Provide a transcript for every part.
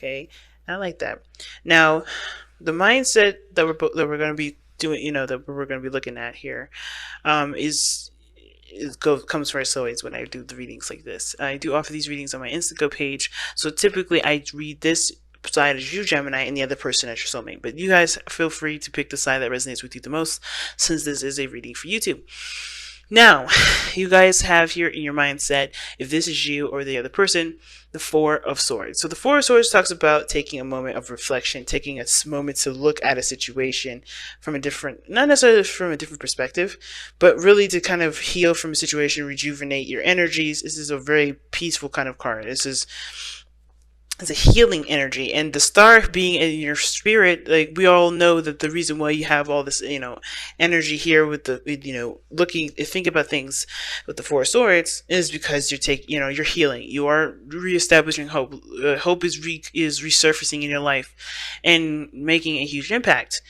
Okay, I like that. Now, the mindset that we're going to be doing, that we're going to be looking at here, comes first always when I do the readings like this. I do offer these readings on my Instago page, so typically I read this side as you, Gemini, and the other person as your soulmate. But you guys feel free to pick the side that resonates with you the most, since this is a reading for you too. Now, you guys have here in your mindset, if this is you or the other person, the Four of Swords. So the Four of Swords talks about taking a moment of reflection, taking a moment to look at a situation from a different, not necessarily from a different perspective, but really to kind of heal from a situation, rejuvenate your energies. This is a very peaceful kind of card. This is it's a healing energy, and the star being in your spirit, like we all know that the reason why you have all this energy here with the looking, think about things with the Four Swords, is because you're healing, you are reestablishing hope. Hope is resurfacing in your life and making a huge impact.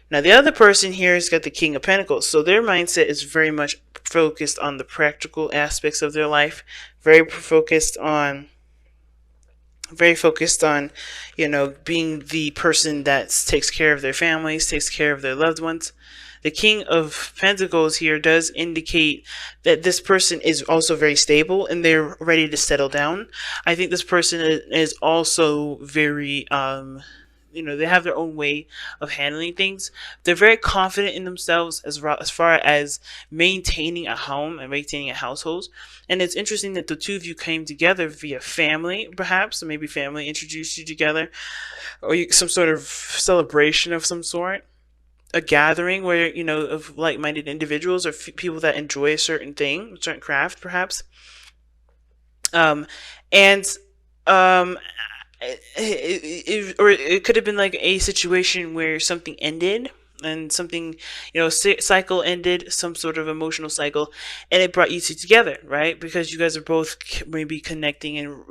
Now the other person here has got the King of Pentacles, so their mindset is very much focused on the practical aspects of their life, very focused on, being the person that takes care of their families, takes care of their loved ones. The King of Pentacles here does indicate that this person is also very stable and they're ready to settle down. I think this person is also very, they have their own way of handling things. They're very confident in themselves as far as maintaining a home and maintaining a household. And it's interesting that the two of you came together via family, perhaps, or maybe family introduced you together, or some sort of celebration of some sort. A gathering where, of like-minded individuals or people that enjoy a certain thing, a certain craft, perhaps. And or it could have been like a situation where something ended and something, cycle ended, some sort of emotional cycle, and it brought you two together, right? Because you guys are both maybe connecting and,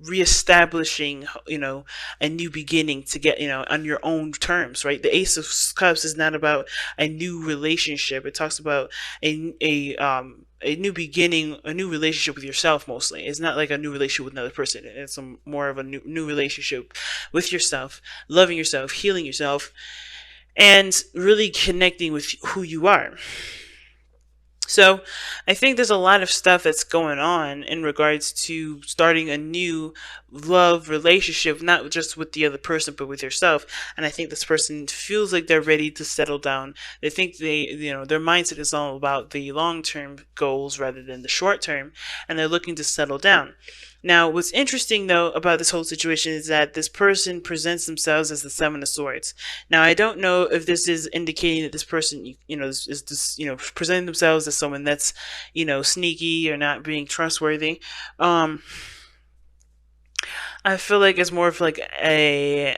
reestablishing, a new beginning to get, on your own terms, right? The Ace of Cups is not about a new relationship. It talks about a new beginning, a new relationship with yourself. Mostly, it's not like a new relationship with another person. It's more of a new relationship with yourself, loving yourself, healing yourself, and really connecting with who you are. So I think there's a lot of stuff that's going on in regards to starting a new love relationship, not just with the other person, but with yourself. And I think this person feels like they're ready to settle down. They think their mindset is all about the long-term goals rather than the short-term, and they're looking to settle down. Now, what's interesting, though, about this whole situation is that this person presents themselves as the Seven of Swords. Now, I don't know if this is indicating that this person, presenting themselves as someone that's, sneaky or not being trustworthy. I feel like it's more of like I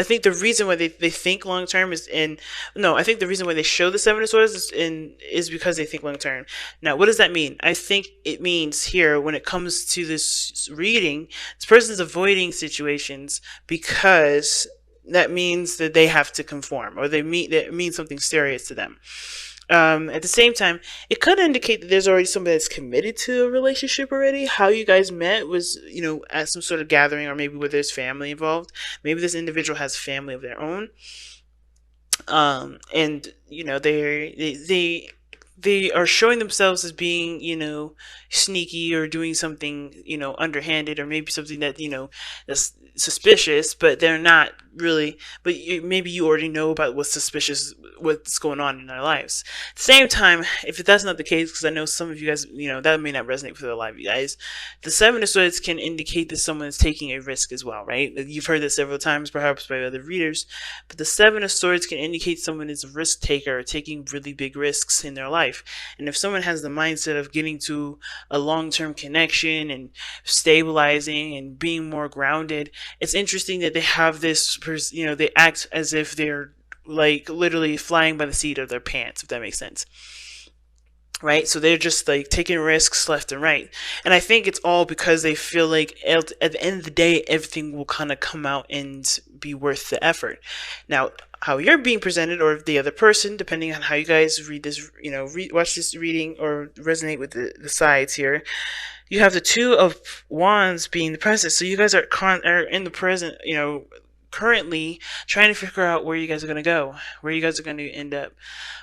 think the reason why they think long term is in. No, I think the reason why they show the Seven of Swords is because they think long term. Now, what does that mean? I think it means here, when it comes to this reading, this person's avoiding situations because that means that they have to conform, or that means something serious to them. At the same time, it could indicate that there's already somebody that's committed to a relationship already. How you guys met was, at some sort of gathering, or maybe where there's family involved. Maybe this individual has family of their own. And they are showing themselves as being, sneaky, or doing something, underhanded, or maybe something that, that's suspicious, but they're not really. But maybe you already know about what's going on in their lives. At the same time, if that's not the case, because I know some of you guys, that may not resonate with a lot of you guys, the Seven of Swords can indicate that someone is taking a risk as well, right? You've heard that several times, perhaps by other readers, but the Seven of Swords can indicate someone is a risk taker, or taking really big risks in their life. And if someone has the mindset of getting to a long-term connection and stabilizing and being more grounded, it's interesting that they have this, they act as if they're like literally flying by the seat of their pants, if that makes sense. right? So they're just like taking risks left and right. And I think it's all because they feel like at the end of the day, everything will kind of come out and be worth the effort. Now, how you're being presented, or the other person, depending on how you guys read this, watch this reading or resonate with the sides here. You have the Two of Wands being the present. So you guys are in the present, currently trying to figure out where you guys are going to go, where you guys are going to end up.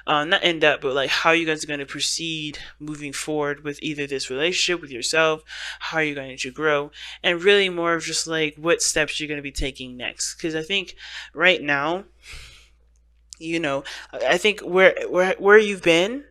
Not end up, but like how you guys are going to proceed moving forward with either this relationship with yourself, how you're going to grow, and really more of just like what steps you're going to be taking next. Because I think right now, I think where you've been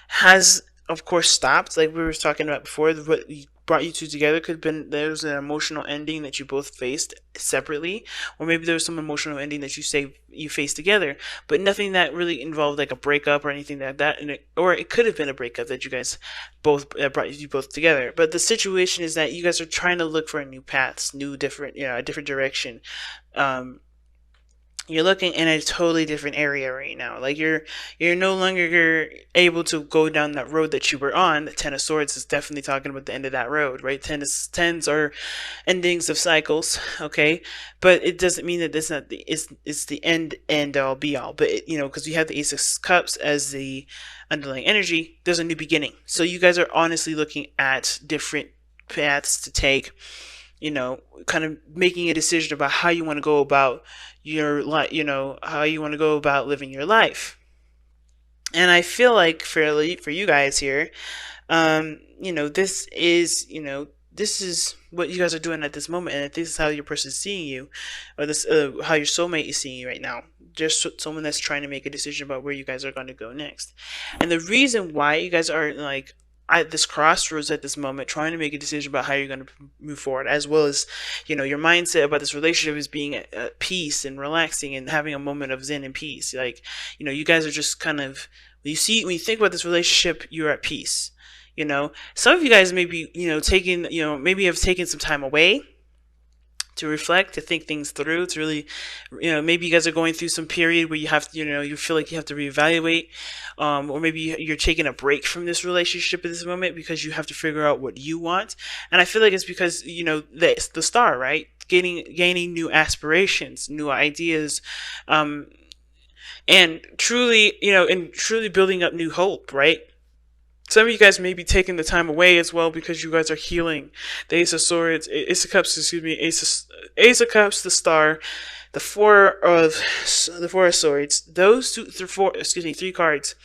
has of course stopped, like we were talking about before. What brought you two together could have been there was an emotional ending that you both faced separately, or maybe there was some emotional ending that you faced together, but nothing that really involved like a breakup or anything like that. Or it could have been a breakup that you guys both brought you both together. But the situation is that you guys are trying to look for new paths, new different, a different direction. You're looking in a totally different area right now. Like you're no longer able to go down that road that you were on. The Ten of Swords is definitely talking about the end of that road, right? Tens are endings of cycles, okay? But it doesn't mean that it's the end all be all. But because you have the Ace of Cups as the underlying energy, there's a new beginning. So you guys are honestly looking at different paths to take, kind of making a decision about how you want to go about your life, how you want to go about living your life. And I feel like for you guys here, this is what you guys are doing at this moment, and if this is how your person is seeing you, or this how your soulmate is seeing you right now, just someone that's trying to make a decision about where you guys are going to go next. And the reason why you guys are like at this crossroads at this moment, trying to make a decision about how you're going to move forward, as well as, your mindset about this relationship is being at peace and relaxing and having a moment of zen and peace. Like, you guys are just kind of, when you think about this relationship, you're at peace. Some of you guys may be, taking, maybe have taken some time away to reflect, to think things through, to really, maybe you guys are going through some period where you have to, you feel like you have to reevaluate, or maybe you're taking a break from this relationship at this moment because you have to figure out what you want. And I feel like it's because, the star, right? Gaining new aspirations, new ideas, and truly, and truly building up new hope, right? Some of you guys may be taking the time away as well because you guys are healing. The Ace of Swords, Ace of Cups, Ace of Cups, the Star, the Four of Swords. Those three cards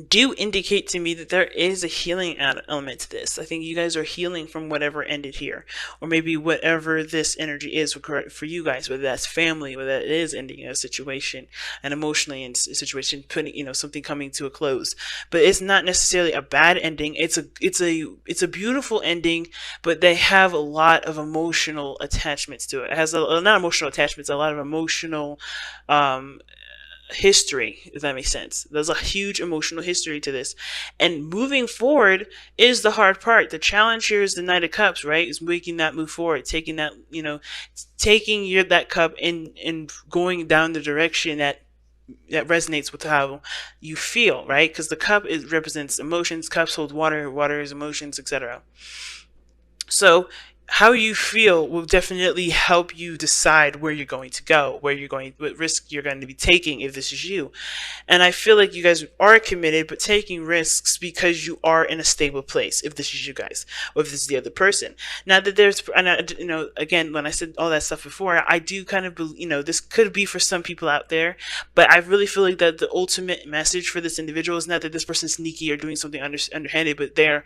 do indicate to me that there is a healing element to this. I think you guys are healing from whatever ended here, or maybe whatever this energy is for you guys, whether that's family, whether it is ending a situation, and emotionally in a situation, putting something coming to a close. But it's not necessarily a bad ending. It's a beautiful ending, but they have a lot of emotional attachments to it. It has not emotional attachments, a lot of emotional history, if that makes sense. There's a huge emotional history to this, and moving forward is the hard part. The challenge here is the Knight of Cups, right? Is making that move forward, taking that, taking that cup and going down the direction that resonates with how you feel, right? Because the cup represents emotions. Cups hold water. Water is emotions, etc. So how you feel will definitely help you decide where you're going to go, what risk you're going to be taking if this is you. And I feel like you guys are committed, but taking risks because you are in a stable place, if this is you guys, or if this is the other person. Now that again, when I said all that stuff before, I do kind of, this could be for some people out there, but I really feel like that the ultimate message for this individual is not that this person's sneaky or doing something underhanded, but they're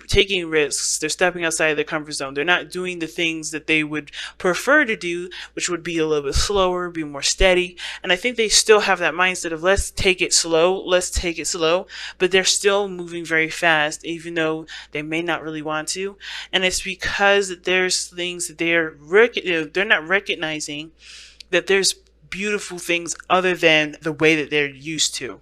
taking risks, they're stepping outside of their comfort zone, they're not doing the things that they would prefer to do, which would be a little bit slower, be more steady. And I think they still have that mindset of let's take it slow, but they're still moving very fast, even though they may not really want to. And it's because there's things that they're not recognizing, that there's beautiful things other than the way that they're used to.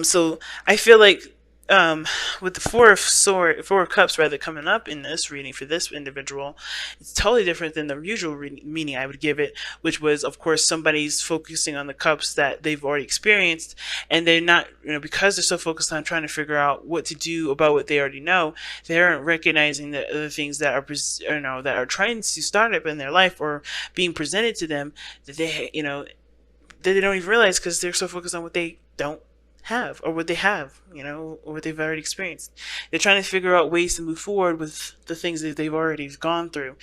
So I feel like um, with the four of cups rather coming up in this reading for this individual, it's totally different than the usual meaning I would give it, which was, of course, somebody's focusing on the cups that they've already experienced, and they're not, because they're so focused on trying to figure out what to do about what they already know, they aren't recognizing the other things that are, that are trying to start up in their life or being presented to them that that they don't even realize because they're so focused on what they don't have or what they have, or what they've already experienced. They're trying to figure out ways to move forward with the things that they've already gone through.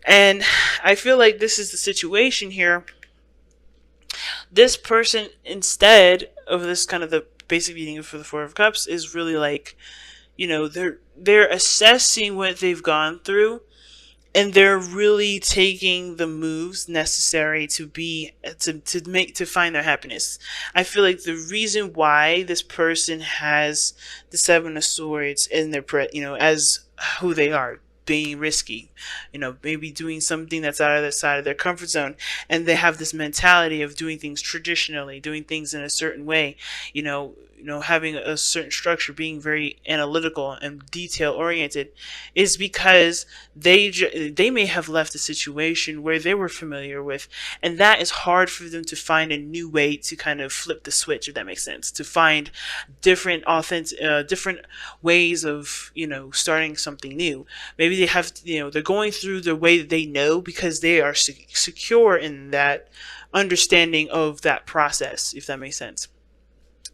And I feel like this is the situation here. This person, instead of this kind of the basic meaning for the Four of Cups, is really like, they're assessing what they've gone through, and they're really taking the moves necessary to find their happiness. I feel like the reason why this person has the Seven of Swords in their as who they are, being risky, maybe doing something that's out of the side of their comfort zone, and they have this mentality of doing things traditionally, doing things in a certain way, having a certain structure, being very analytical and detail oriented, is because they may have left a situation where they were familiar with, and that is hard for them to find a new way to kind of flip the switch, if that makes sense, to find different different ways of starting something new. Maybe they have they're going through the way that they know because they are secure in that understanding of that process, if that makes sense.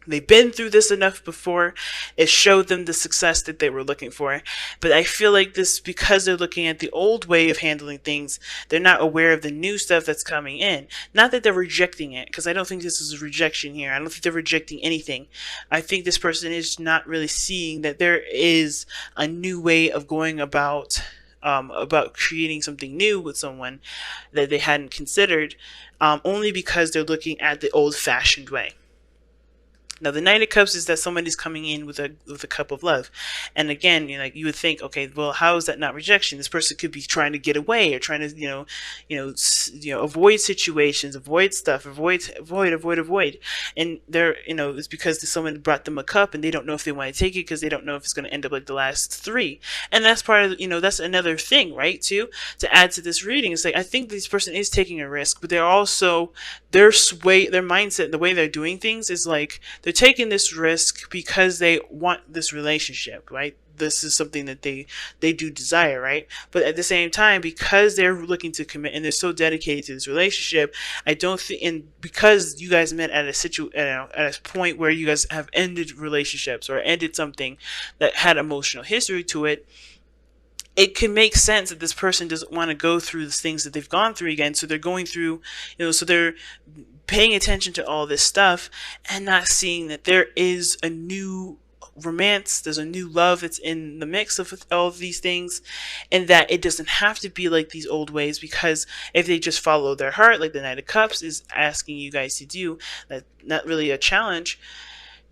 They've been through this enough before. It showed them the success that they were looking for. But I feel like this, because they're looking at the old way of handling things, they're not aware of the new stuff that's coming in. Not that they're rejecting it, because I don't think this is a rejection here. I don't think they're rejecting anything. I think this person is not really seeing that there is a new way of going about creating something new with someone that they hadn't considered, only because they're looking at the old-fashioned way. Now, the Knight of Cups is that somebody's coming in with a cup of love, and again, you would think, okay, well, how is that not rejection? This person could be trying to get away, or trying to, avoid situations, avoid stuff, avoid, and they're, it's because someone brought them a cup, and they don't know if they want to take it because they don't know if it's going to end up like the last three, and that's part of, that's another thing, right? Too, to add to this reading, it's like I think this person is taking a risk, but they're also their mindset, the way they're doing things is like they're taking this risk because they want this relationship, right? This is something that they do desire, right? But at the same time, because they're looking to commit and they're so dedicated to this relationship, I don't think, and because you guys met at a point where you guys have ended relationships or ended something that had emotional history to it, it can make sense that this person doesn't want to go through the things that they've gone through again. So they're going through, so they're paying attention to all this stuff and not seeing that there is a new romance, there's a new love that's in the mix of all of these things, and that it doesn't have to be like these old ways, because if they just follow their heart, like the Knight of Cups is asking you guys to do, that's not really a challenge,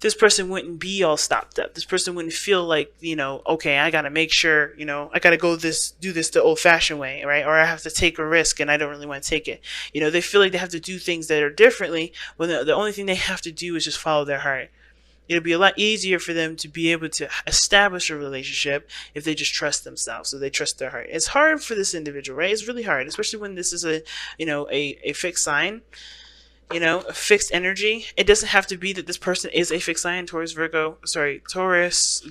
this person wouldn't be all stopped up. This person wouldn't feel like, okay, I gotta make sure, I gotta do this the old-fashioned way, right? Or I have to take a risk and I don't really want to take it. They feel like they have to do things that are differently when the only thing they have to do is just follow their heart. It'll be a lot easier for them to be able to establish a relationship if they just trust themselves, so they trust their heart. It's hard for this individual, right? It's really hard, especially when this is a fixed sign. A fixed energy. It doesn't have to be that this person is a fixed sign, Taurus,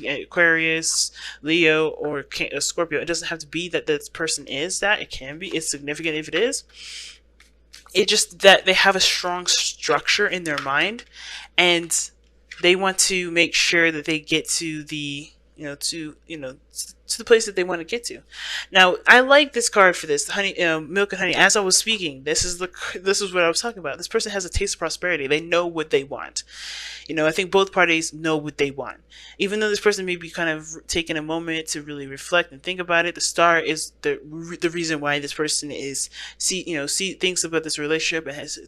Aquarius, Leo, or Scorpio. It doesn't have to be that this person is that. It can be. It's significant if it is. It's just that they have a strong structure in their mind, and they want to make sure that they get to the to the place that they want to get to. Now, I like this card for this, honey, milk and honey. As I was speaking, this is what I was talking about. This person has a taste of prosperity. They know what they want. I think both parties know what they want. Even though this person may be kind of taking a moment to really reflect and think about it, the star is the reason why this person is thinks about this relationship and has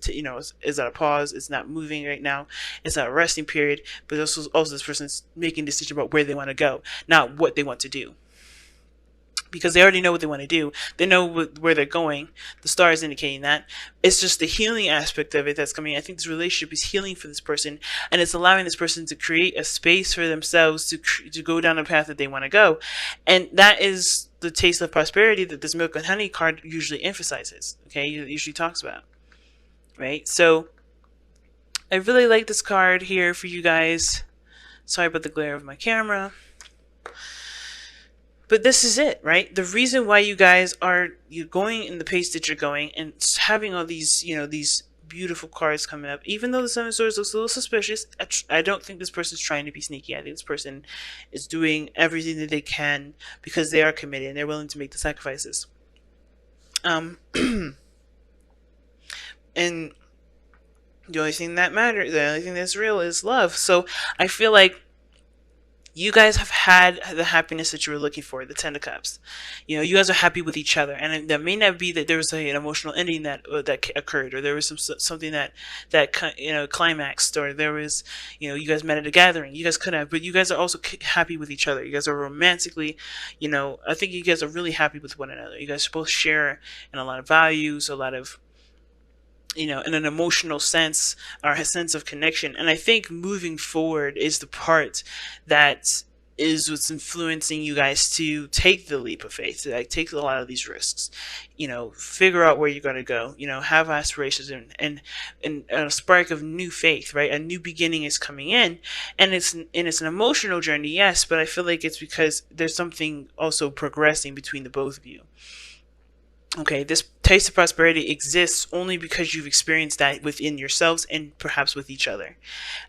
is at a pause. It's not moving right now. It's not a resting period. But also this person's making a decision about where they want to go, not what they want to do. because they already know what they want to do. They know where they're going. The star is indicating that. It's just the healing aspect of it that's coming. I think this relationship is healing for this person, and it's allowing this person to create a space for themselves to go down the path that they want to go. And that is the taste of prosperity that this milk and honey card usually emphasizes. Okay, it usually talks about. Right? So I really like this card here for you guys. Sorry about the glare of my camera. But this is it, right? The reason why you guys are going in the pace that you're going and having all these, these beautiful cards coming up, even though the Seven of Swords looks a little suspicious, I don't think this person's trying to be sneaky. I think this person is doing everything that they can because they are committed and they're willing to make the sacrifices. And the only thing that matters, the only thing that's real is love. So I feel like you guys have had the happiness that you were looking for, the Ten of Cups. You guys are happy with each other, and that may not be that there was an emotional ending that occurred, or there was something that climaxed, or there was you guys met at a gathering. You guys could have, but you guys are also happy with each other. You guys are romantically, I think you guys are really happy with one another. You guys both share in a lot of values, a lot of in an emotional sense, or a sense of connection. And I think moving forward is the part that is what's influencing you guys to take the leap of faith, to take a lot of these risks, figure out where you're going to go, have aspirations and a spark of new faith, right? A new beginning is coming in, and it's an emotional journey, yes, but I feel like it's because there's something also progressing between the both of you. Okay, this taste of prosperity exists only because you've experienced that within yourselves and perhaps with each other.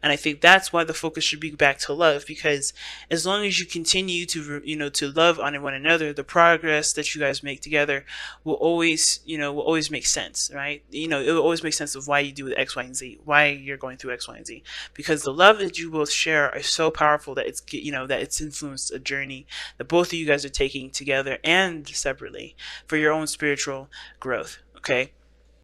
And I think that's why the focus should be back to love, because as long as you continue to, to love on one another, the progress that you guys make together will always make sense, right? It will always make sense of why you do X, Y, and Z, why you're going through X, Y, and Z, because the love that you both share is so powerful that it's influenced a journey that both of you guys are taking together and separately for your own spiritual growth. Okay,